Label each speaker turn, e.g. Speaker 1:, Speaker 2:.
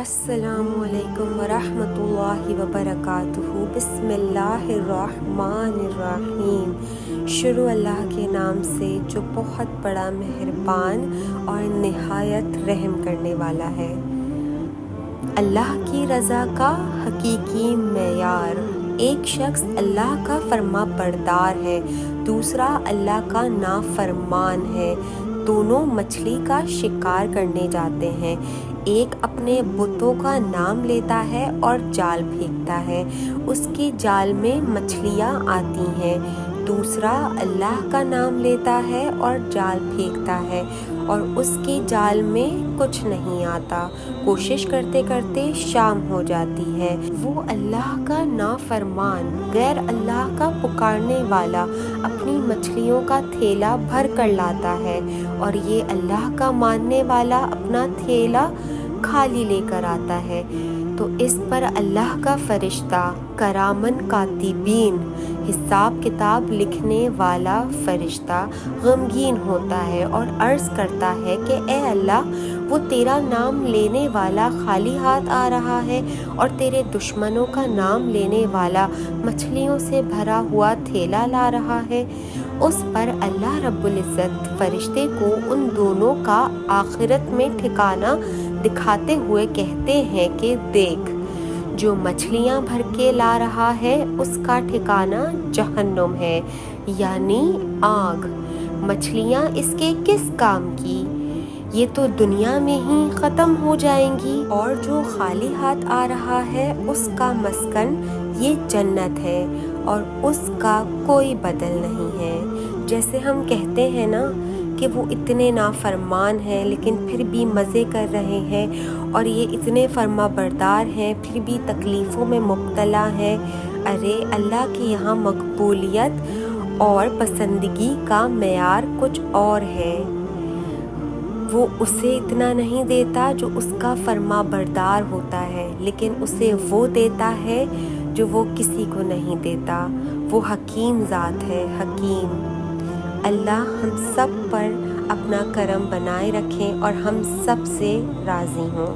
Speaker 1: السلام علیکم ورحمۃ اللہ وبرکاتہ۔ بسم اللہ الرحمن الرحیم۔ شروع اللہ کے نام سے جو بہت بڑا مہربان اور نہایت رحم کرنے والا ہے۔ اللہ کی رضا کا حقیقی معیار۔ ایک شخص اللہ کا فرما بردار ہے، دوسرا اللہ کا نافرمان ہے۔ دونوں مچھلی کا شکار کرنے جاتے ہیں، ایک اپنے بتوں کا نام لیتا ہے اور جال پھینکتا ہے، اس کے جال میں مچھلیاں آتی ہیں۔ دوسرا اللہ کا نام لیتا ہے اور جال پھینکتا ہے اور اس کے جال میں کچھ نہیں آتا۔ کوشش کرتے کرتے شام ہو جاتی ہے۔ وہ اللہ کا نافرمان، غیر اللہ کا پکارنے والا اپنی مچھلیوں کا تھیلا بھر کر لاتا ہے اور یہ اللہ کا ماننے والا اپنا تھیلا خالی لے کر آتا ہے، تو اس پر اللہ کا فرشتہ کرامن کاتبین، حساب کتاب لکھنے والا فرشتہ غمگین ہوتا ہے اور عرض کرتا ہے کہ اے اللہ، وہ تیرا نام لینے والا خالی ہاتھ آ رہا ہے اور تیرے دشمنوں کا نام لینے والا مچھلیوں سے بھرا ہوا تھیلا لا رہا ہے۔ اس پر اللہ رب العزت فرشتے کو ان دونوں کا آخرت میں ٹھکانہ دکھاتے ہوئے کہتے ہیں کہ دیکھ، جو مچھلیاں بھر کے لا رہا ہے اس کا ٹھکانہ جہنم ہے، یعنی آگ۔ مچھلیاں اس کے کس کام کی؟ یہ تو دنیا میں ہی ختم ہو جائیں گی، اور جو خالی ہاتھ آ رہا ہے اس کا مسکن یہ جنت ہے اور اس کا کوئی بدل نہیں ہے۔ جیسے ہم کہتے ہیں نا کہ وہ اتنے نافرمان ہیں لیکن پھر بھی مزے کر رہے ہیں، اور یہ اتنے فرما بردار ہیں پھر بھی تکلیفوں میں مبتلا ہیں۔ ارے اللہ کے یہاں مقبولیت اور پسندگی کا معیار کچھ اور ہے۔ وہ اسے اتنا نہیں دیتا جو اس کا فرما بردار ہوتا ہے، لیکن اسے وہ دیتا ہے جو وہ کسی کو نہیں دیتا۔ وہ حکیم ذات ہے، حکیم۔ اللہ ہم سب پر اپنا کرم بنائے رکھیں اور ہم سب سے راضی ہوں۔